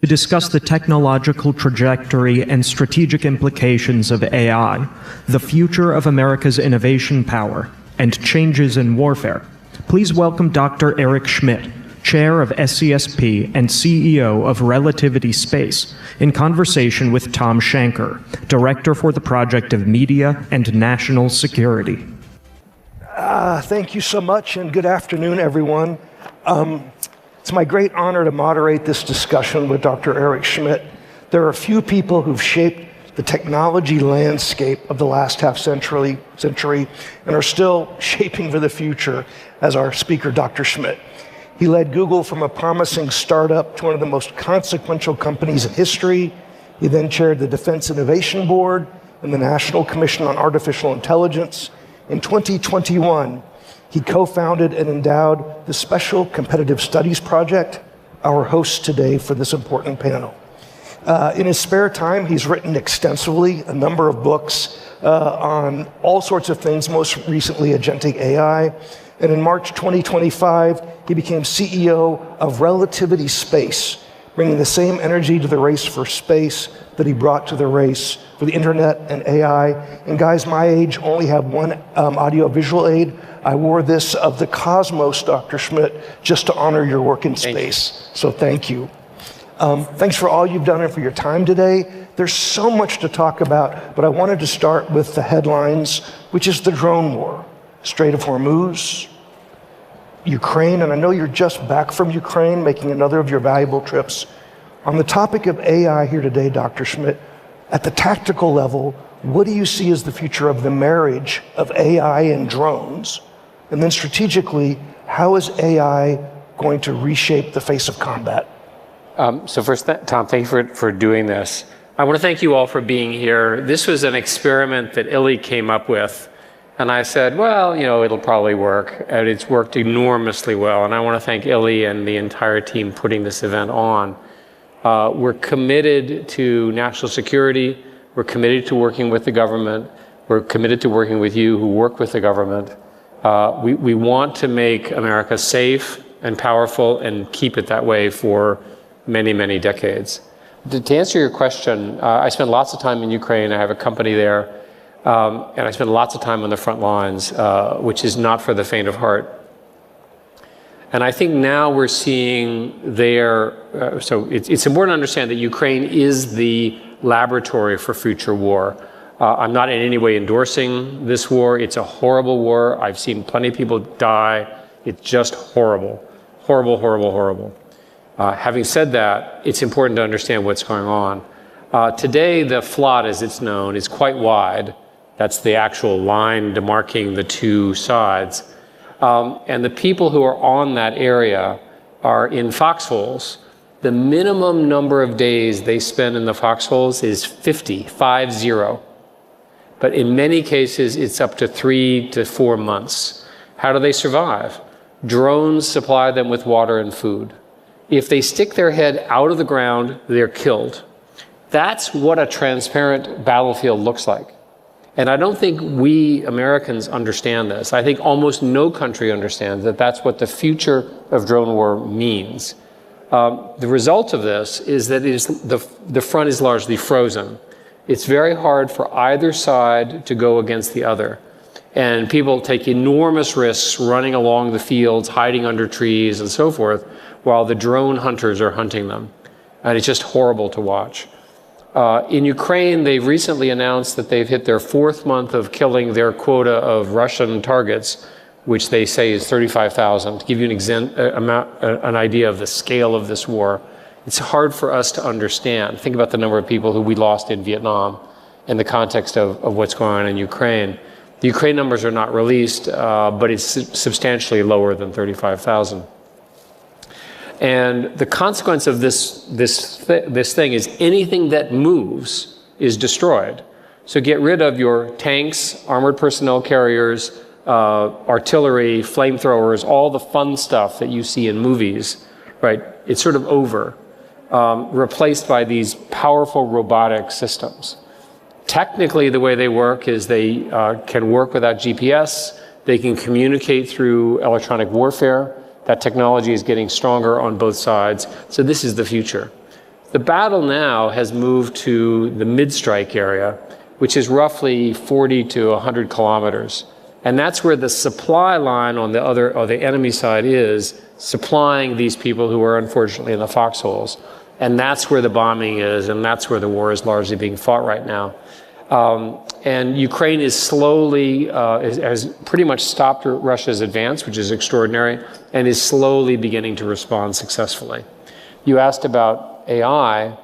to discuss the technological trajectory and strategic implications of AI, the future of America's innovation power, and changes in warfare. Please welcome Dr. Eric Schmidt, Chair of SCSP and CEO of Relativity Space, in conversation with Tom Shanker, Director for the Project of Media and National Security. Thank you so much, and good afternoon, everyone. It's my great honor to moderate this discussion with Dr. Eric Schmidt. There are a few people who've shaped the technology landscape of the last half-century and are still shaping for the future as our speaker, Dr. Schmidt. He led Google from a promising startup to one of the most consequential companies in history. He then chaired the Defense Innovation Board and the National Commission on Artificial Intelligence. In 2021, he co-founded and endowed the Special Competitive Studies Project, our host today for this important panel. In his spare time, he's written extensively a number of books on all sorts of things, most recently Agentic AI. And in March 2025, he became CEO of Relativity Space, bringing the same energy to the race for space that he brought to the race for the internet and AI. And guys my age only have one audio-visual aid. I wore this of the cosmos, Dr. Schmidt, just to honor your work in space. So thank you. Thanks for all you've done and for your time today. There's so much to talk about, but I wanted to start with the headlines, which is the drone war. Strait of Hormuz, Ukraine, and I know you're just back from Ukraine, making another of your valuable trips. On the topic of AI here today, Dr. Schmidt, at the tactical level, what do you see as the future of the marriage of AI and drones? And then strategically, how is AI going to reshape the face of combat? So first, Tom, thank you for doing this. I want to thank you all for being here. This was an experiment that Illy came up with. And I said, well, you know, it'll probably work. And it's worked enormously well. And I want to thank Illy and the entire team putting this event on. We're committed to national security. We're committed to working with the government. We're committed to working with you who work with the government. We want to make America safe and powerful and keep it that way for many, many decades. To answer your question, I spent lots of time in Ukraine. I have a company there. And I spent lots of time on the front lines, which is not for the faint of heart. And I think now we're seeing there, so it's important to understand that Ukraine is the laboratory for future war. I'm not in any way endorsing this war. It's a horrible war. I've seen plenty of people die. It's just horrible. Horrible, horrible, horrible. Having said that, it's important to understand what's going on. Today, the flood, as it's known, is quite wide. That's the actual line demarcating the two sides. And the people who are on that area are in foxholes. The minimum number of days they spend in the foxholes is 50. But in many cases, it's up to 3 to 4 months. How do they survive? Drones supply them with water and food. If they stick their head out of the ground, they're killed. That's what a transparent battlefield looks like. And I don't think we Americans understand this. I think almost no country understands that that's what the future of drone war means. The result of this is that the front is largely frozen. It's very hard for either side to go against the other. And people take enormous risks running along the fields, hiding under trees and so forth, while the drone hunters are hunting them. And it's just horrible to watch. In Ukraine, they've recently announced that they've hit their 4th month of killing their quota of Russian targets, which they say is 35,000. To give you an idea of the scale of this war, it's hard for us to understand. Think about the number of people who we lost in Vietnam in the context of what's going on in Ukraine. The Ukraine numbers are not released, but it's substantially lower than 35,000. And the consequence of this thing is anything that moves is destroyed. So get rid of your tanks, armored personnel carriers, artillery, flamethrowers, all the fun stuff that you see in movies, right? It's sort of over, replaced by these powerful robotic systems. Technically, the way they work is they can work without GPS. They can communicate through electronic warfare. That technology is getting stronger on both sides. So this is the future. The battle now has moved to the mid-strike area, which is roughly 40 to 100 kilometers. And that's where the supply line on the other, or the enemy side, is supplying these people who are unfortunately in the foxholes. And that's where the bombing is, and that's where the war is largely being fought right now. And Ukraine is slowly, has pretty much stopped Russia's advance, which is extraordinary, and is slowly beginning to respond successful. You asked about AI.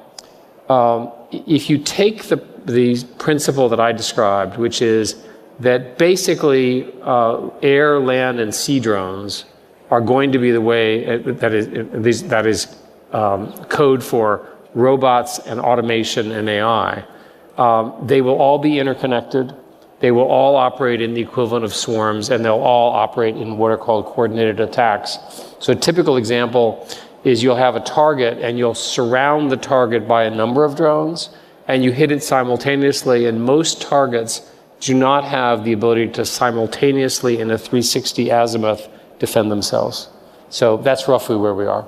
If you take the principle that I described, which is that basically air, land, and sea drones are going to be the way that is code for robots and automation and AI. They will all be interconnected. They will all operate in the equivalent of swarms, and they'll all operate in what are called coordinated attacks. So a typical example is you'll have a target, and you'll surround the target by a number of drones, and you hit it simultaneously, and most targets do not have the ability to simultaneously, in a 360 azimuth, defend themselves. So that's roughly where we are.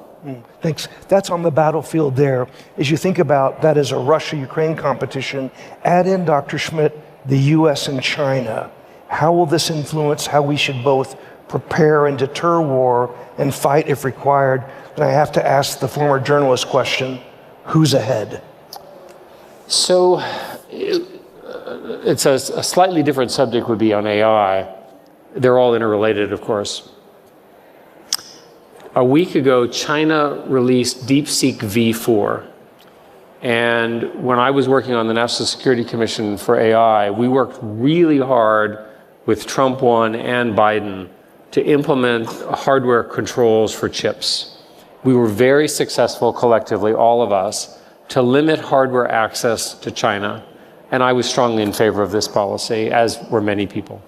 Thanks. That's on the battlefield there. As you think about that as a Russia-Ukraine competition, add in, Dr. Schmidt, the US and China. How will this influence how we should both prepare and deter war and fight if required? And I have to ask the former journalist question, who's ahead? So it's a slightly different subject would be on AI. They're all interrelated, of course. A week ago, China released DeepSeek V4. And when I was working on the National Security Commission for AI, we worked really hard with Trump 1 and Biden to implement hardware controls for chips. We were very successful collectively, all of us, to limit hardware access to China. And I was strongly in favor of this policy, as were many people.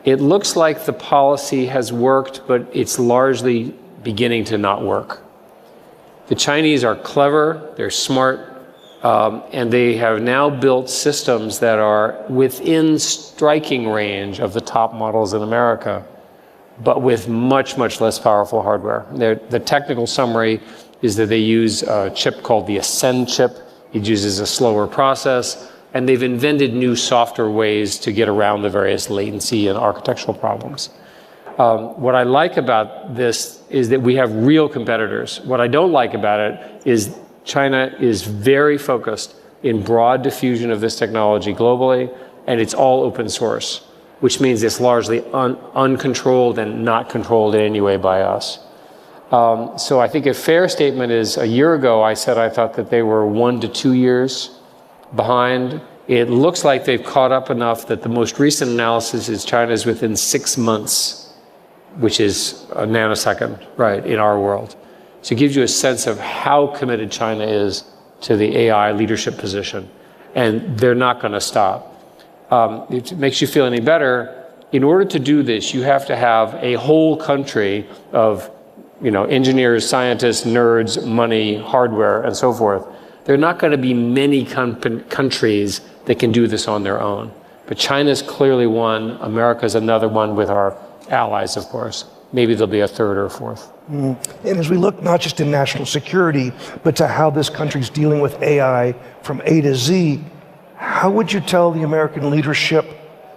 It looks like the policy has worked, but it's largely beginning to not work. The Chinese are clever, they're smart, and they have now built systems that are within striking range of the top models in America, but with much, much less powerful hardware. The technical summary is that they use a chip called the Ascend chip. It uses a slower process, and they've invented new software ways to get around the various latency and architectural problems. What I like about this is that we have real competitors. What I don't like about it is China is very focused in broad diffusion of this technology globally, and it's all open source, which means it's largely uncontrolled and not controlled in any way by us. So I think a fair statement is, a year ago I said I thought that they were 1 to 2 years behind. It looks like they've caught up enough that the most recent analysis is China is within 6 months, which is a nanosecond, right, in our world. So it gives you a sense of how committed China is to the AI leadership position. And they're not going to stop. If it makes you feel any better, in order to do this, you have to have a whole country of, engineers, scientists, nerds, money, hardware, and so forth. There are not going to be many countries that can do this on their own. But China's clearly one. America's another one, with our allies, of course. Maybe there'll be a third or a fourth. And as we look not just in national security, but to how this country's dealing with AI from A to Z, how would you tell the American leadership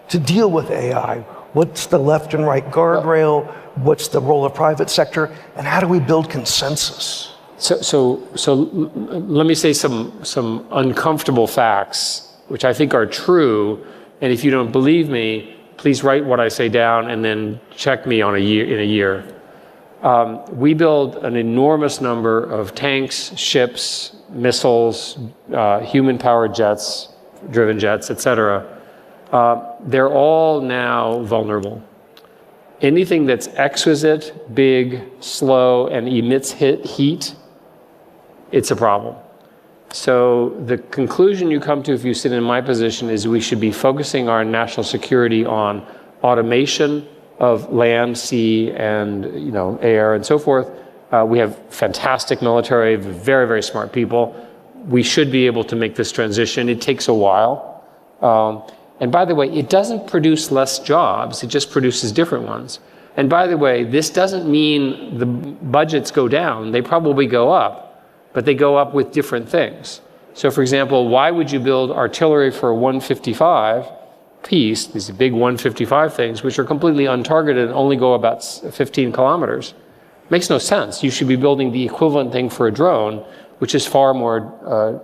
to deal with AI? What's the left and right guardrail? What's the role of private sector? And how do we build consensus? So let me say some uncomfortable facts, which I think are true. And if you don't believe me, please write what I say down and then check me in a year. We build an enormous number of tanks, ships, missiles, human-powered jets, driven jets, etc. They're all now vulnerable. Anything that's exquisite, big, slow, and emits heat, it's a problem. So the conclusion you come to if you sit in my position is we should be focusing our national security on automation of land, sea, and air, and so forth. We have fantastic military, very, very smart people. We should be able to make this transition. It takes a while. And by the way, it doesn't produce less jobs. It just produces different ones. And by the way, this doesn't mean the budgets go down. They probably go up. but they go up with different things. So for example, why would you build artillery for a 155 piece, these big 155 things, which are completely untargeted and only go about 15 kilometers? Makes no sense. You should be building the equivalent thing for a drone, which is far more,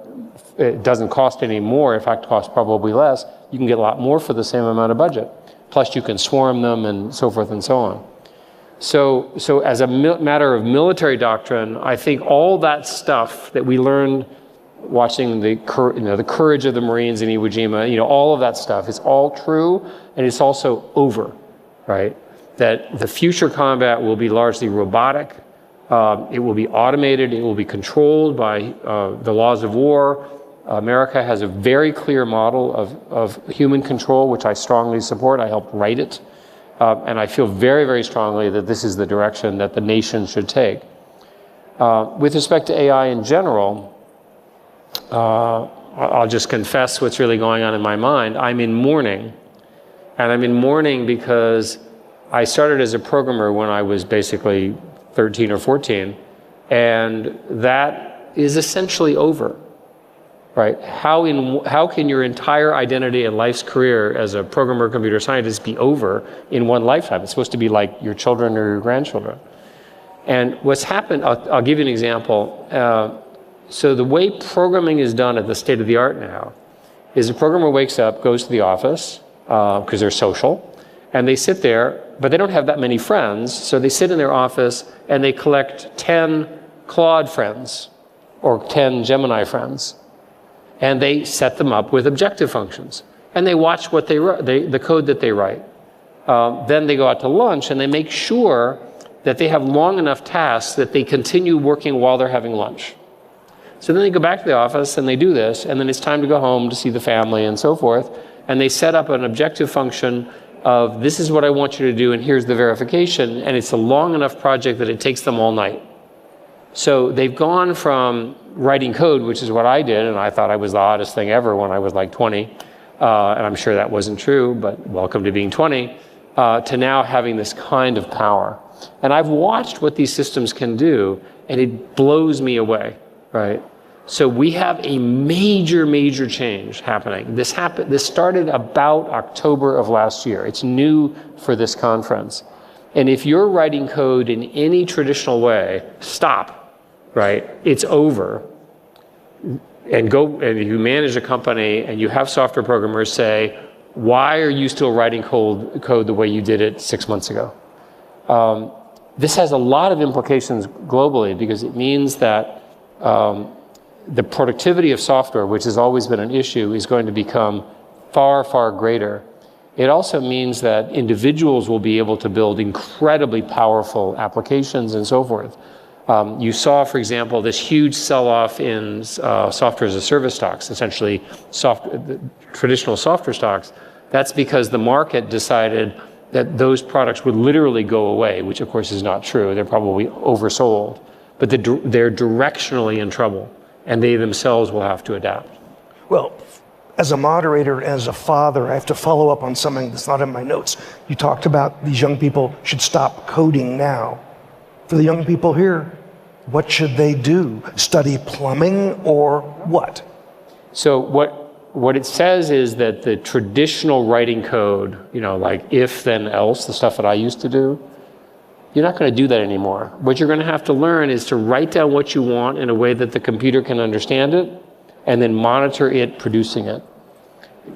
it doesn't cost any more, in fact, costs probably less. You can get a lot more for the same amount of budget. Plus you can swarm them and so forth and so on. So as a matter of military doctrine, I think all that stuff that we learned watching the courage of the Marines in Iwo Jima, all of that stuff, it's all true, and it's also over, right? That the future combat will be largely robotic, it will be automated, it will be controlled by the laws of war. America has a very clear model of human control, which I strongly support. I helped write it. And I feel very, very strongly that this is the direction that the nation should take. With respect to AI in general, I'll just confess what's really going on in my mind. I'm in mourning. And I'm in mourning because I started as a programmer when I was basically 13 or 14. And that is essentially over. Right? How can your entire identity and life's career as a programmer, computer scientist be over in one lifetime? It's supposed to be like your children or your grandchildren. And what's happened, I'll give you an example. So the way programming is done at the state of the art now is a programmer wakes up, goes to the office, because they're social, and they sit there, but they don't have that many friends, so they sit in their office and they collect 10 Claude friends or 10 Gemini friends. And they set them up with objective functions. And they watch what the code that they write. Then they go out to lunch and they make sure that they have long enough tasks that they continue working while they're having lunch. So then they go back to the office and they do this, and then it's time to go home to see the family and so forth. And they set up an objective function of this is what I want you to do and here's the verification. And it's a long enough project that it takes them all night. So they've gone from writing code, which is what I did, and I thought I was the oddest thing ever when I was like 20, and I'm sure that wasn't true, but welcome to being 20, to now having this kind of power. And I've watched what these systems can do, and it blows me away, right? So we have a major, major change happening. This started about October of last year. It's new for this conference. And if you're writing code in any traditional way, stop. Right? It's over. And you manage a company and you have software programmers say, why are you still writing code the way you did it 6 months ago? This has a lot of implications globally because it means that the productivity of software, which has always been an issue, is going to become far, far greater. It also means that individuals will be able to build incredibly powerful applications and so forth. You saw, for example, this huge sell-off in software as a service stocks, essentially traditional software stocks. That's because the market decided that those products would literally go away, which of course is not true. They're probably oversold. But they're directionally in trouble, and they themselves will have to adapt. Well, as a moderator, as a father, I have to follow up on something that's not in my notes. You talked about these young people should stop coding now. For the young people here, what should they do? Study plumbing or what? So what it says is that the traditional writing code, like if, then, else, the stuff that I used to do, you're not going to do that anymore. What you're going to have to learn is to write down what you want in a way that the computer can understand it and then monitor it producing it.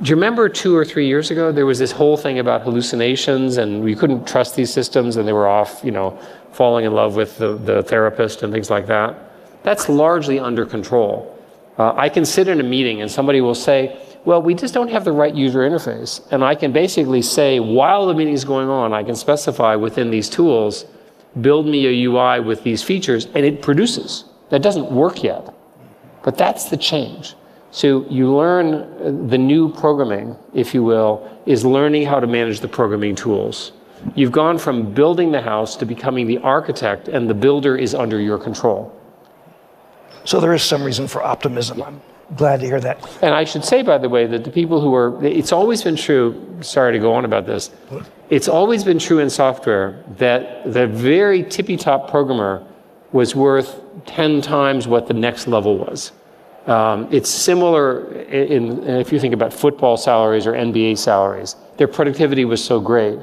Do you remember 2 or 3 years ago, there was this whole thing about hallucinations and we couldn't trust these systems and they were off, falling in love with the therapist and things like that? That's largely under control. I can sit in a meeting and somebody will say, well, we just don't have the right user interface. And I can basically say, while the meeting is going on, I can specify within these tools, build me a UI with these features, and it produces. That doesn't work yet. But that's the change. So you learn the new programming, if you will, is learning how to manage the programming tools. You've gone from building the house to becoming the architect, and the builder is under your control. So there is some reason for optimism. I'm glad to hear that. And I should say, by the way, that the people it's always been true, sorry to go on about this, it's always been true in software that the very tippy-top programmer was worth 10 times what the next level was. It's similar if you think about football salaries or NBA salaries. Their productivity was so great.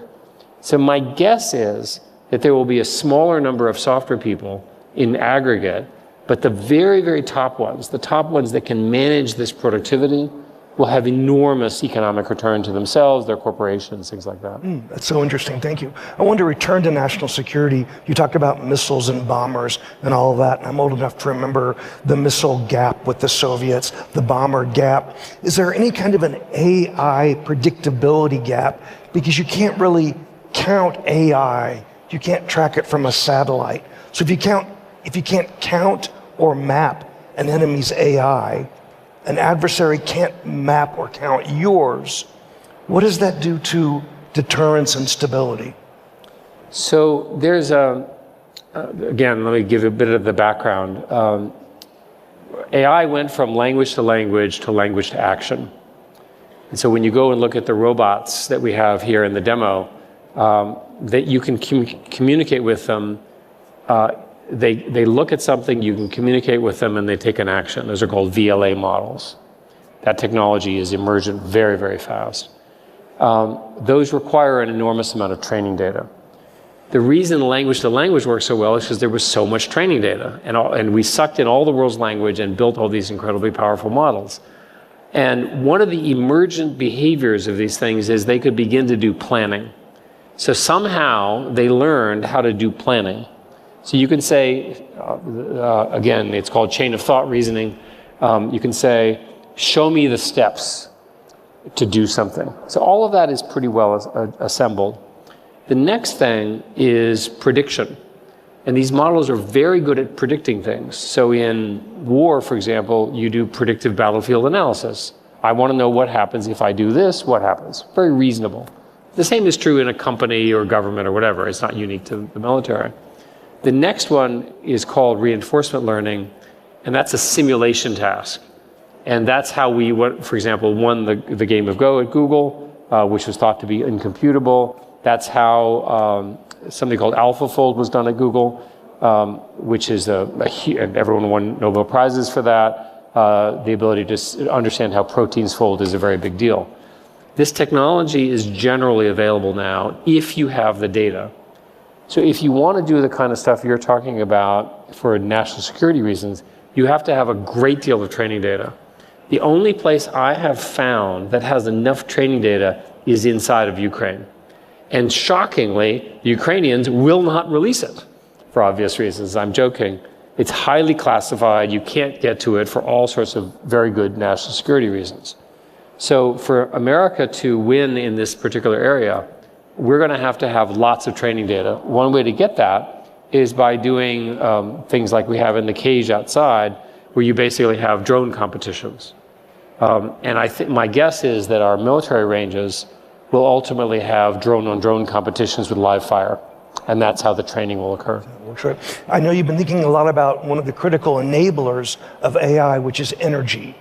So my guess is that there will be a smaller number of software people in aggregate, but the very, very top ones, the top ones that can manage this productivity, will have enormous economic return to themselves, their corporations, things like that. That's so interesting, thank you. I want to return to national security. You talked about missiles and bombers and all of that, and I'm old enough to remember the missile gap with the Soviets, the bomber gap. Is there any kind of an AI predictability gap? Because you can't really count AI, you can't track it from a satellite. So if you can't count or map an enemy's AI, an adversary can't map or count yours. What does that do to deterrence and stability? So there's again, let me give a bit of the background. AI went from language to language to language to action. And so when you go and look at the robots that we have here in the demo, that you can communicate with them. They look at something, you can communicate with them, and they take an action. Those are called VLA models. That technology is emergent very, very fast. Those require an enormous amount of training data. The reason language to language works so well is because there was so much training data, and we sucked in all the world's language and built all these incredibly powerful models. And one of the emergent behaviors of these things is they could begin to do planning. So somehow they learned how to do planning. So you can say, again, it's called chain of thought reasoning. You can say, show me the steps to do something. So all of that is pretty well assembled. The next thing is prediction. And these models are very good at predicting things. So in war, for example, you do predictive battlefield analysis. I want to know what happens if I do this, what happens. Very reasonable. The same is true in a company or government or whatever. It's not unique to the military. The next one is called reinforcement learning, and that's a simulation task. And that's how we, for example, won the game of Go at Google, which was thought to be incomputable. That's how something called AlphaFold was done at Google, which is and everyone won Nobel Prizes for that. The ability to understand how proteins fold is a very big deal. This technology is generally available now if you have the data. So if you want to do the kind of stuff you're talking about for national security reasons, you have to have a great deal of training data. The only place I have found that has enough training data is inside of Ukraine. And shockingly, the Ukrainians will not release it for obvious reasons. I'm joking. It's highly classified. You can't get to it for all sorts of very good national security reasons. So for America to win in this particular area, we're going to have lots of training data. One way to get that is by doing things like we have in the cage outside, where you basically have drone competitions. And I think my guess is that our military ranges will ultimately have drone-on-drone competitions with live fire, and that's how the training will occur. I know you've been thinking a lot about one of the critical enablers of AI, which is energy.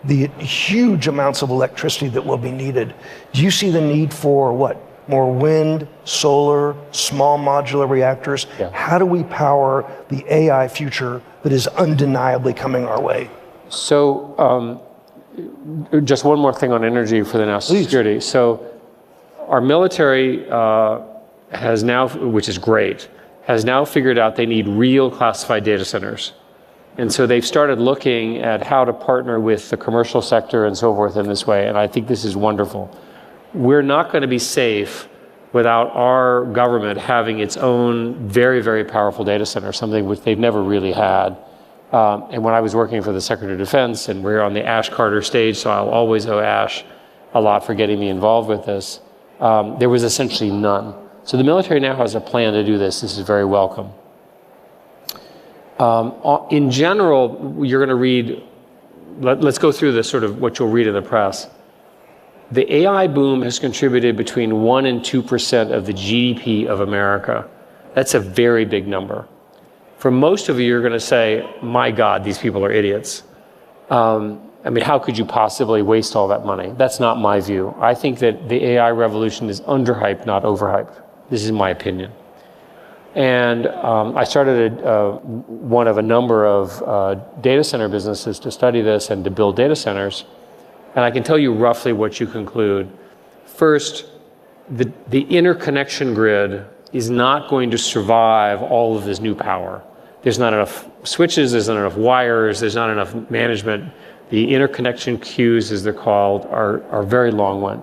The huge amounts of electricity that will be needed. Do you see the need for what? More wind, solar, small modular reactors? Yeah. How do we power the AI future that is undeniably coming our way? So just one more thing on energy for the national security. So our military has now, which is great, has now figured out they need real classified data centers. And so they've started looking at how to partner with the commercial sector and so forth in this way. And I think this is wonderful. We're not going to be safe without our government having its own very, very powerful data center, something which they've never really had. And when I was working for the Secretary of Defense, and we're on the Ash Carter stage, so I'll always owe Ash a lot for getting me involved with this, there was essentially none. So the military now has a plan to do this. This is very welcome. In general, you're going to read, let's go through this sort of what you'll read in the press. The AI boom has contributed between 1 and 2% of the GDP of America. That's a very big number. For most of you, you're going to say, my God, these people are idiots. I mean, how could you possibly waste all that money? That's not my view. I think that the AI revolution is underhyped, not overhyped. This is my opinion. And I started one of a number of data center businesses to study this and to build data centers. And I can tell you roughly what you conclude. First, the interconnection grid is not going to survive all of this new power. There's not enough switches, there's not enough wires, there's not enough management. The interconnection queues, as they're called, are very long one.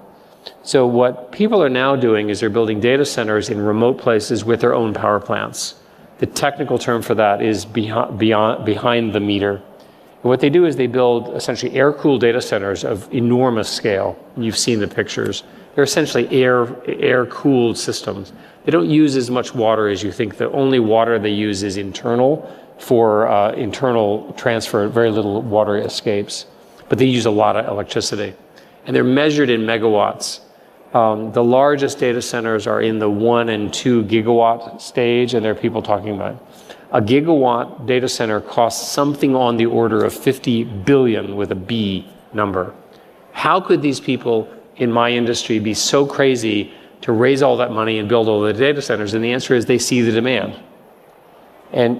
So what people are now doing is they're building data centers in remote places with their own power plants. The technical term for that is behind the meter. And what they do is they build essentially air-cooled data centers of enormous scale. You've seen the pictures. They're essentially air-cooled systems. They don't use as much water as you think. The only water they use is internal for internal transfer. Very little water escapes. But they use a lot of electricity. And they're measured in megawatts. The largest data centers are in the 1 and 2 gigawatt stage, and there are people talking about it. A gigawatt data center costs something on the order of 50 billion with a B number. How could these people in my industry be so crazy to raise all that money and build all the data centers? And the answer is they see the demand. And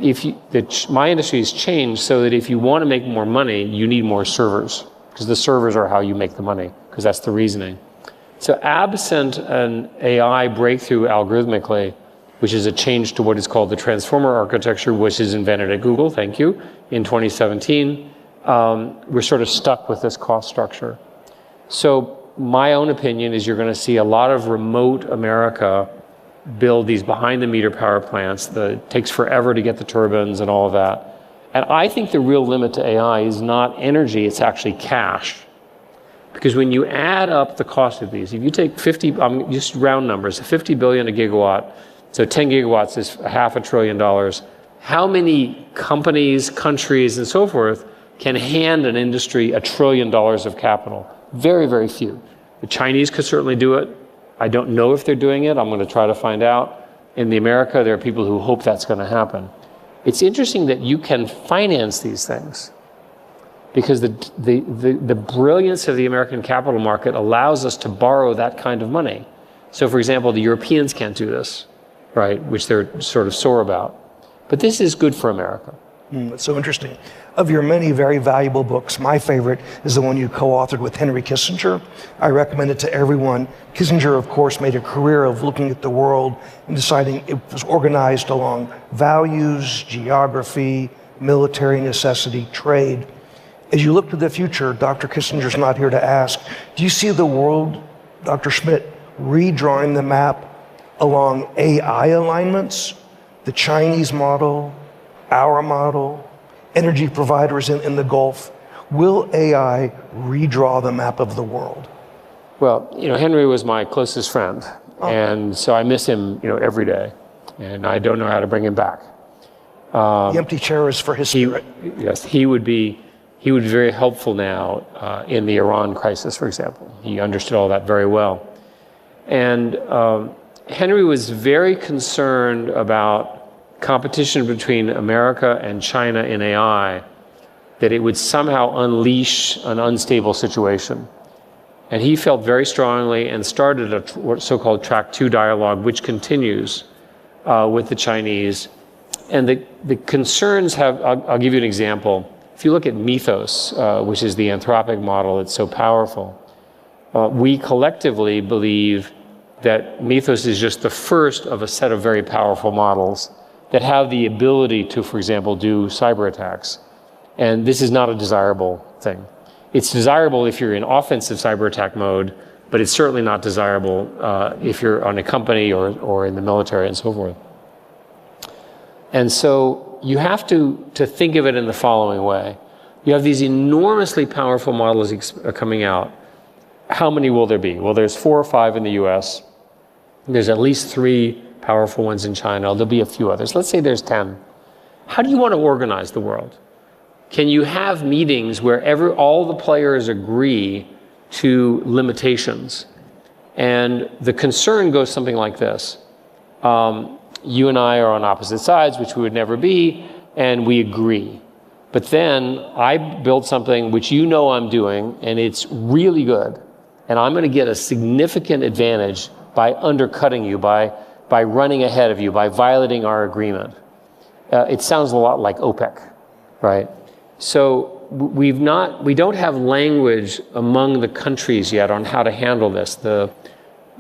my industry has changed so that if you want to make more money, you need more servers, because the servers are how you make the money, because that's the reasoning. So absent an AI breakthrough algorithmically, which is a change to what is called the transformer architecture, which is invented at Google, thank you, in 2017, we're sort of stuck with this cost structure. So my own opinion is you're going to see a lot of remote America build these behind-the-meter power plants. It takes forever to get the turbines and all of that. And I think the real limit to AI is not energy, it's actually cash. Because when you add up the cost of these, if you take 50, just round numbers, 50 billion a gigawatt, so 10 gigawatts is $500 billion. How many companies, countries, and so forth can hand an industry $1 trillion of capital? Very, very few. The Chinese could certainly do it. I don't know if they're doing it. I'm going to try to find out. In America, there are people who hope that's going to happen. It's interesting that you can finance these things, because the brilliance of the American capital market allows us to borrow that kind of money. So for example, the Europeans can't do this, right, which they're sort of sore about. But this is good for America. That's so interesting. Of your many very valuable books, my favorite is the one you co-authored with Henry Kissinger. I recommend it to everyone. Kissinger, of course, made a career of looking at the world and deciding it was organized along values, geography, military necessity, trade. As you look to the future, Dr. Kissinger's not here to ask, do you see the world, Dr. Schmidt, redrawing the map along AI alignments, the Chinese model, our model, energy providers in the Gulf? Will AI redraw the map of the world? Well, Henry was my closest friend, and so I miss him, every day, and I don't know how to bring him back. The empty chair is for his spirit. Yes, he would be very helpful now in the Iran crisis, for example. He understood all that very well. And Henry was very concerned about competition between America and China in AI, that it would somehow unleash an unstable situation. And he felt very strongly and started a so-called Track 2 dialogue, which continues with the Chinese. And the concerns have, I'll give you an example. If you look at Mythos, which is the anthropic model, it's so powerful. We collectively believe that Mythos is just the first of a set of very powerful models that have the ability to, for example, do cyber attacks. And this is not a desirable thing. It's desirable if you're in offensive cyber attack mode, but it's certainly not desirable if you're on a company or in the military and so forth. And so you have to think of it in the following way. You have these enormously powerful models coming out. How many will there be? Well, there's 4 or 5 in the US. There's at least 3 powerful ones in China. There'll be a few others. Let's say there's 10. How do you want to organize the world? Can you have meetings where all the players agree to limitations? And the concern goes something like this. You and I are on opposite sides, which we would never be, and we agree. But then I build something which I'm doing, and it's really good. And I'm going to get a significant advantage by undercutting you, by by running ahead of you, by violating our agreement. It sounds a lot like OPEC, right? So we don't have language among the countries yet on how to handle this. The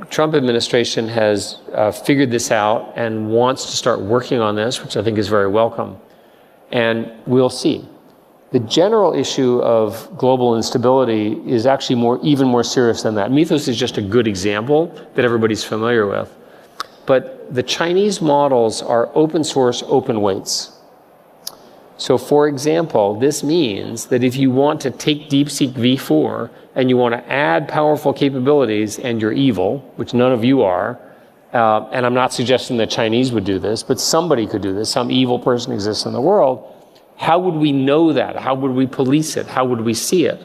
Trump administration has figured this out and wants to start working on this, which I think is very welcome. And we'll see. The general issue of global instability is actually even more serious than that. Mythos is just a good example that everybody's familiar with. But the Chinese models are open source, open weights. So for example, this means that if you want to take DeepSeek V4 and you want to add powerful capabilities and you're evil, which none of you are, and I'm not suggesting the Chinese would do this, but somebody could do this, some evil person exists in the world, how would we know that? How would we police it? How would we see it?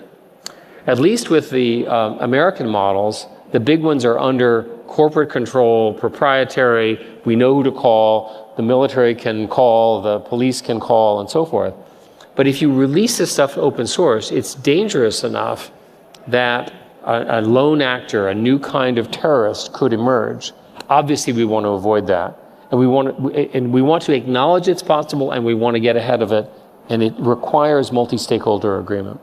At least with the American models, the big ones are under corporate control, proprietary, we know who to call, the military can call, the police can call, and so forth. But if you release this stuff to open source, it's dangerous enough that a lone actor, a new kind of terrorist could emerge. Obviously, we want to avoid that. And we want to acknowledge it's possible, and we want to get ahead of it, and it requires multi-stakeholder agreement.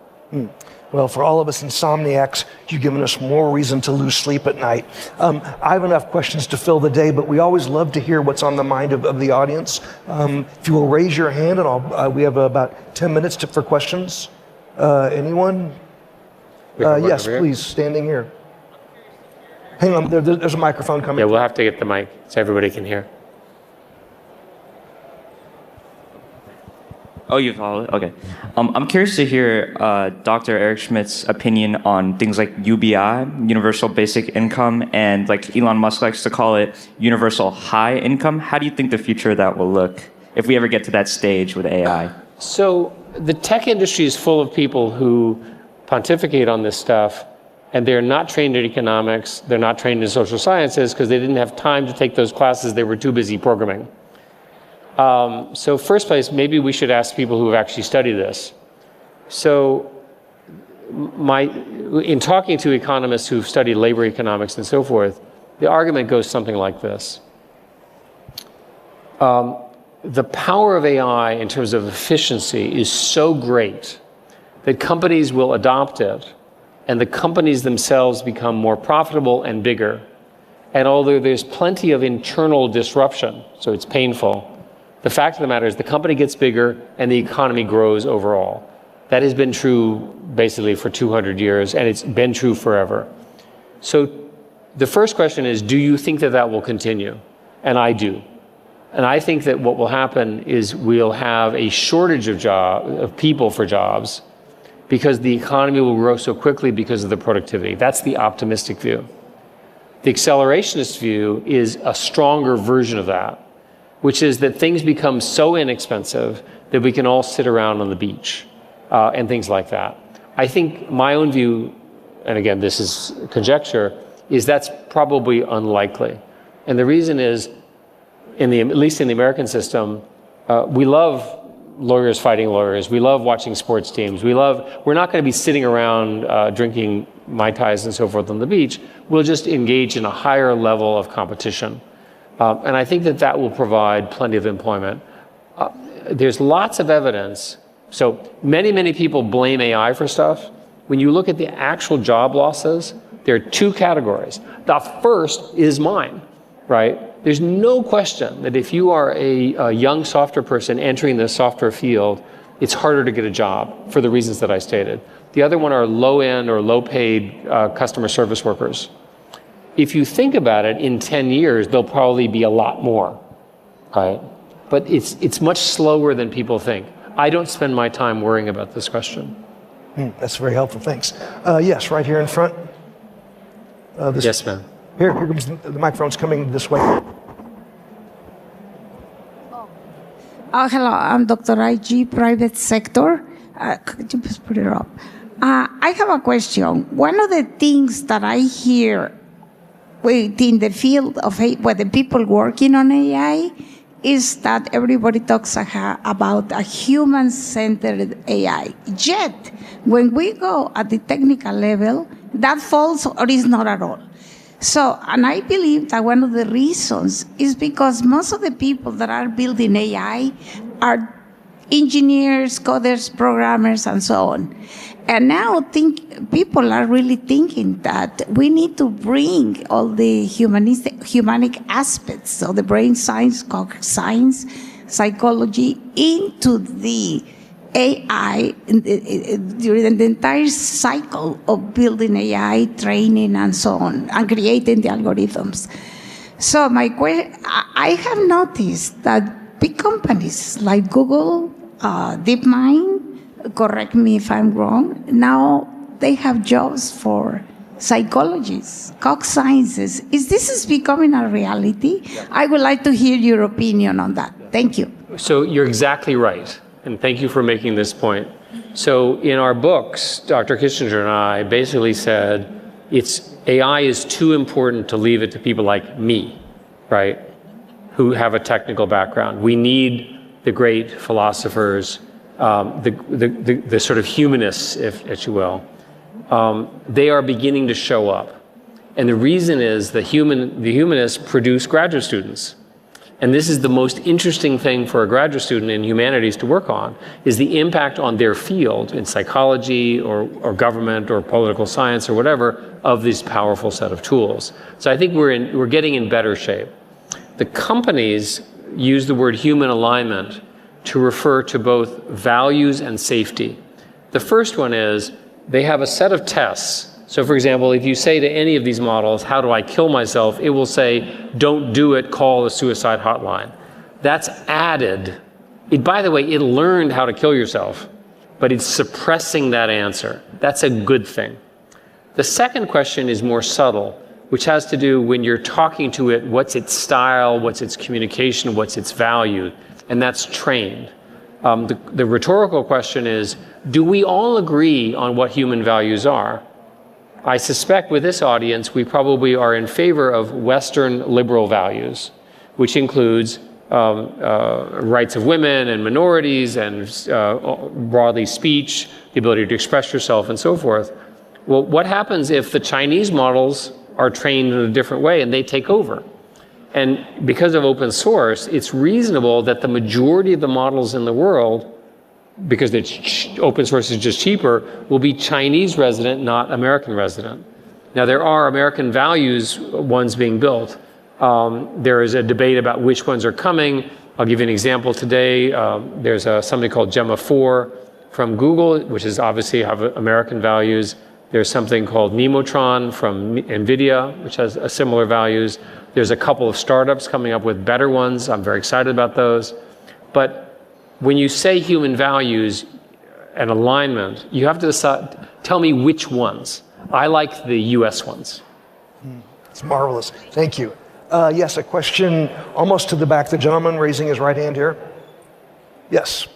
Well, for all of us insomniacs, you've given us more reason to lose sleep at night. I have enough questions to fill the day, but we always love to hear what's on the mind of the audience. If you will raise your hand, and we have about 10 minutes for questions. Anyone? Yes, please, standing here. Hang on, there's a microphone coming. Yeah, we'll have to get the mic so everybody can hear. Oh, you follow it? Okay. I'm curious to hear Dr. Eric Schmidt's opinion on things like UBI, Universal Basic Income, and like Elon Musk likes to call it Universal High Income. How do you think the future of that will look if we ever get to that stage with AI? So the tech industry is full of people who pontificate on this stuff, and they're not trained in economics, they're not trained in social sciences because they didn't have time to take those classes, they were too busy programming. So first place, maybe we should ask people who have actually studied this. So in talking to economists who've studied labor economics and so forth, the argument goes something like this. The power of AI in terms of efficiency is so great that companies will adopt it, and the companies themselves become more profitable and bigger. And although there's plenty of internal disruption, so it's painful, the fact of the matter is the company gets bigger and the economy grows overall. That has been true basically for 200 years, and it's been true forever. So the first question is, do you think that that will continue? And I do. And I think that what will happen is we'll have a shortage of people for jobs because the economy will grow so quickly because of the productivity. That's the optimistic view. The accelerationist view is a stronger version of that, which is that things become so inexpensive that we can all sit around on the beach and things like that. I think my own view, and again, this is conjecture, is that's probably unlikely. And the reason is, at least in the American system, we love lawyers fighting lawyers. We love watching sports teams. We're not going to be sitting around drinking Mai Tais and so forth on the beach. We'll just engage in a higher level of competition. And I think that that will provide plenty of employment. There's lots of evidence. So many people blame AI for stuff. When you look at the actual job losses, there are two categories. The first is mine, right? There's no question that if you are a young software person entering the software field, it's harder to get a job for the reasons that I stated. The other one are low-end or low-paid customer service workers. If you think about it, in 10 years, there'll probably be a lot more, right? But it's much slower than people think. I don't spend my time worrying about this question. That's very helpful, thanks. Yes, right here in front. Yes, ma'am. Here comes the microphone's coming this way. Hello, I'm Dr. IG, private sector. Could you please put it up? I have a question. One of the things that I hear within the field of where the people working on AI is that everybody talks about a human-centered AI. Yet, when we go at the technical level, that falls or is not at all. So, and I believe that one of the reasons is because most of the people that are building AI are engineers, coders, programmers, and so on. And now people are really thinking that we need to bring all the humanic aspects of the brain science, cognitive science, psychology into the AI during the entire cycle of building AI, training, and so on, and creating the algorithms. So I have noticed that big companies like Google, DeepMind, correct me if I'm wrong, now they have jobs for psychologists, cog sciences. Is this becoming a reality? I would like to hear your opinion on that. Thank you. So you're exactly right. And thank you for making this point. So in our books, Dr. Kissinger and I basically said, AI is too important to leave it to people like me, right, who have a technical background. We need the great philosophers, the sort of humanists, if you will. They are beginning to show up. And the reason is the humanists produce graduate students. And this is the most interesting thing for a graduate student in humanities to work on, is the impact on their field in psychology or government or political science or whatever of this powerful set of tools. So I think we're getting in better shape. The companies use the word human alignment to refer to both values and safety. The first one is they have a set of tests. So for example, if you say to any of these models, how do I kill myself? It will say, don't do it, call the suicide hotline. That's added. By the way, it learned how to kill yourself, but it's suppressing that answer. That's a good thing. The second question is more subtle, which has to do when you're talking to it, what's its style, what's its communication, what's its value, and that's trained. The rhetorical question is, do we all agree on what human values are? I suspect with this audience, we probably are in favor of Western liberal values, which includes rights of women and minorities and broadly speech, the ability to express yourself and so forth. Well, what happens if the Chinese models are trained in a different way and they take over? And because of open source, it's reasonable that the majority of the models in the world, because open source is just cheaper, will be Chinese resident, not American resident. Now, there are American values ones being built. There is a debate about which ones are coming. I'll give you an example today. There's something called Gemma 4 from Google, which is obviously have American values. There's something called Nemotron from NVIDIA, which has similar values. There's a couple of startups coming up with better ones. I'm very excited about those. But when you say human values and alignment, you have to decide, tell me which ones. I like the US ones. It's marvelous. Thank you. Yes, a question almost to the back. The gentleman raising his right hand here. Yes.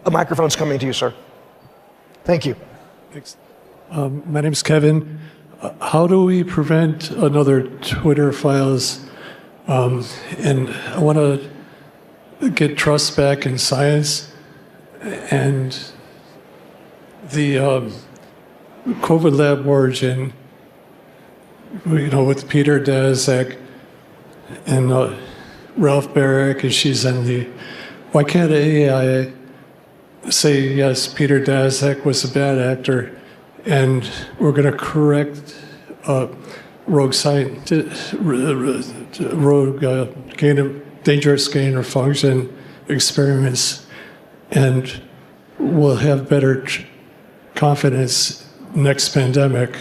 A microphone's coming to you, sir. Thank you. Thanks. My name's Kevin. How do we prevent another Twitter files? And I want to get trust back in science, and the COVID lab origin, with Peter Daszak and Ralph Barrick, and she's in the, why can't AI say, yes, Peter Daszak was a bad actor, and we're going to correct rogue dangerous gain of function experiments, and we'll have better confidence next pandemic.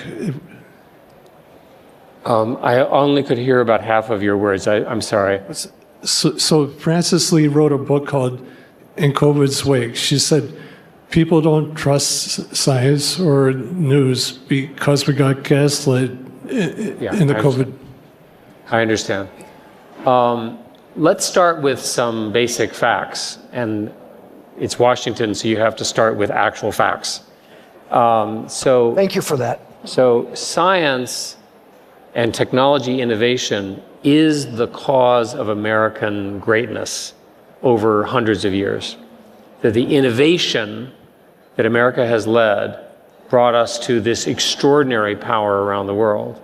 I only could hear about half of your words. I'm sorry. So Frances Lee wrote a book called In COVID's Wake. She said people don't trust science or news because we got gaslit in the COVID. I understand. Let's start with some basic facts, and it's Washington, so you have to start with actual facts. Thank you for that. So science and technology innovation is the cause of American greatness over hundreds of years. That the innovation that America has led brought us to this extraordinary power around the world.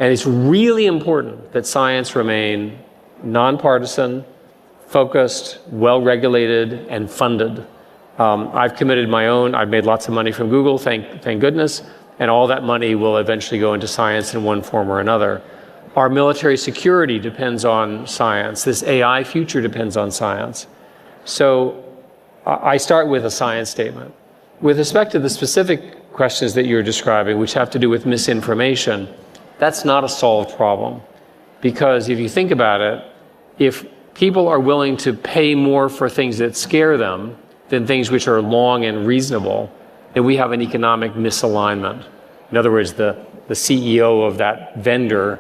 And it's really important that science remain nonpartisan, focused, well-regulated, and funded. I've committed my own. I've made lots of money from Google, thank goodness, and all that money will eventually go into science in one form or another. Our military security depends on science. This AI future depends on science. So I start with a science statement. With respect to the specific questions that you're describing, which have to do with misinformation, that's not a solved problem. Because if you think about it, if people are willing to pay more for things that scare them than things which are long and reasonable, then we have an economic misalignment. In other words, the CEO of that vendor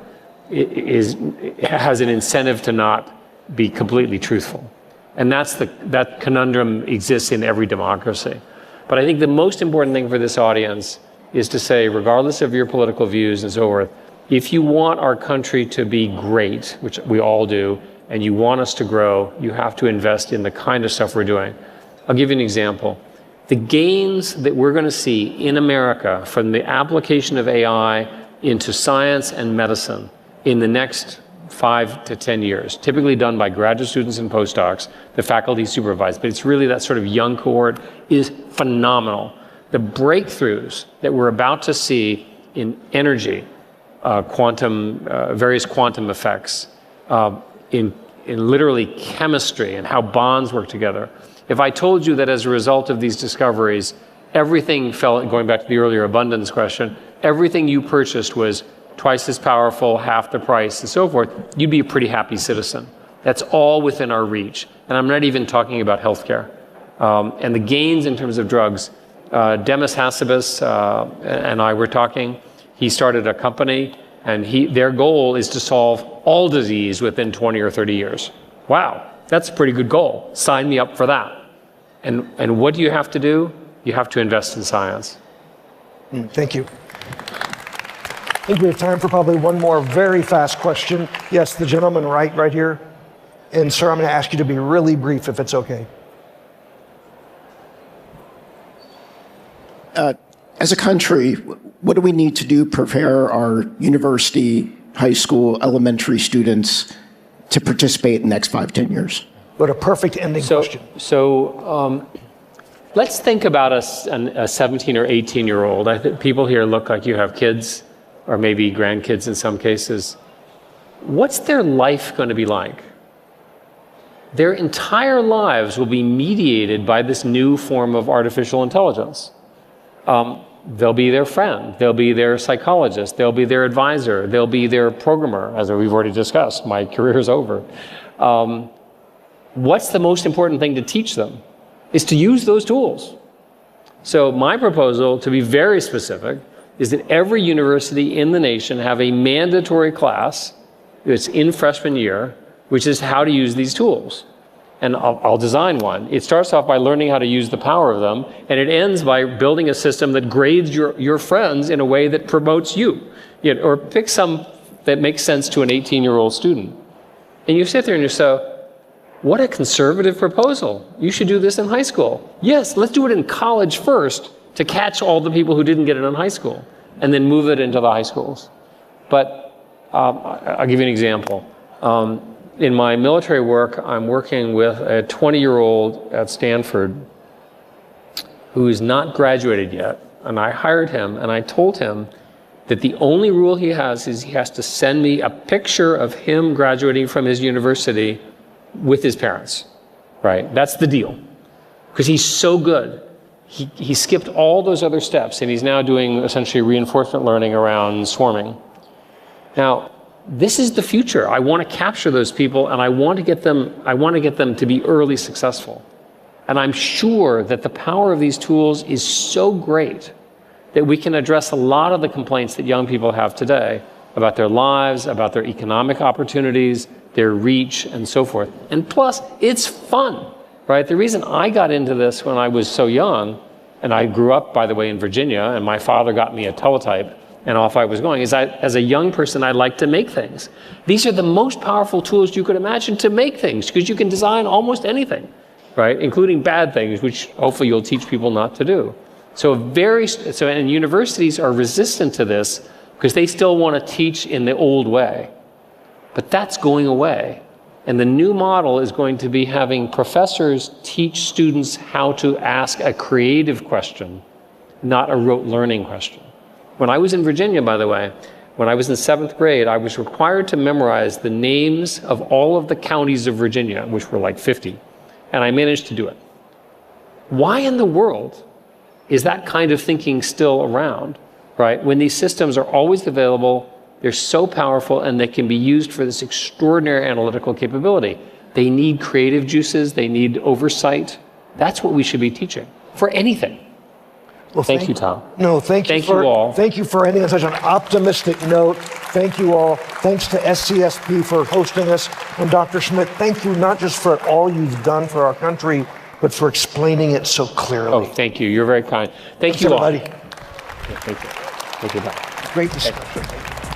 has an incentive to not be completely truthful. And that conundrum exists in every democracy. But I think the most important thing for this audience is to say, regardless of your political views and so forth, if you want our country to be great, which we all do, and you want us to grow, you have to invest in the kind of stuff we're doing. I'll give you an example. The gains that we're going to see in America from the application of AI into science and medicine in the next 5 to 10 years, typically done by graduate students and postdocs, the faculty supervised, but it's really that sort of young cohort, is phenomenal. The breakthroughs that we're about to see in energy, various quantum effects, in literally chemistry and how bonds work together. If I told you that as a result of these discoveries, everything fell, going back to the earlier abundance question, everything you purchased was twice as powerful, half the price, and so forth, you'd be a pretty happy citizen. That's all within our reach. And I'm not even talking about healthcare. And the gains in terms of drugs, Demis Hassabis and I were talking. He started a company, and their goal is to solve all disease within 20 or 30 years. Wow, that's a pretty good goal. Sign me up for that. And what do you have to do? You have to invest in science. Thank you. I think we have time for probably one more very fast question. Yes, the gentleman right here. And sir, I'm going to ask you to be really brief if it's okay. As a country, what do we need to do to prepare our university, high school, elementary students to participate in the next 5, 10 years? What a perfect ending question. So let's think about a 17 or 18-year-old. I think people here look like you have kids, or maybe grandkids in some cases. What's their life going to be like? Their entire lives will be mediated by this new form of artificial intelligence. They'll be their friend, they'll be their psychologist, they'll be their advisor, they'll be their programmer, as we've already discussed. My career is over. What's the most important thing to teach them? Is to use those tools. So my proposal, to be very specific, is that every university in the nation have a mandatory class that's in freshman year, which is how to use these tools. And I'll design one. It starts off by learning how to use the power of them, and it ends by building a system that grades your friends in a way that promotes you. Or pick some that makes sense to an 18-year-old student. And you sit there and you say, what a conservative proposal. You should do this in high school. Yes, let's do it in college first to catch all the people who didn't get it in high school, and then move it into the high schools. But I'll give you an example. In my military work, I'm working with a 20-year-old at Stanford who is not graduated yet. And I hired him, and I told him that the only rule he has is he has to send me a picture of him graduating from his university with his parents, right? That's the deal. Because he's so good. He skipped all those other steps, and he's now doing essentially reinforcement learning around swarming. Now, this is the future. I want to capture those people, and I want to get them to be early successful. And I'm sure that the power of these tools is so great that we can address a lot of the complaints that young people have today about their lives, about their economic opportunities, their reach, and so forth. And plus, it's fun, right? The reason I got into this when I was so young, and I grew up, by the way, in Virginia, and my father got me a teletype, and off I was going, is as a young person, I like to make things. These are the most powerful tools you could imagine to make things, because you can design almost anything, right? Including bad things, which hopefully you'll teach people not to do. And universities are resistant to this because they still want to teach in the old way. But that's going away. And the new model is going to be having professors teach students how to ask a creative question, not a rote learning question. When I was in Virginia, by the way, when I was in 7th grade, I was required to memorize the names of all of the counties of Virginia, which were like 50, and I managed to do it. Why in the world is that kind of thinking still around, right? When these systems are always available, they're so powerful, and they can be used for this extraordinary analytical capability. They need creative juices, they need oversight. That's what we should be teaching for anything. Well, thank you, Tom. No, thank you all. Thank you for ending on such an optimistic note. Thank you all. Thanks to SCSP for hosting us. And Dr. Schmidt, thank you not just for all you've done for our country, but for explaining it so clearly. Oh, thank you. You're very kind. Thanks, everybody. Thank you. Thank you. Bye. Great discussion.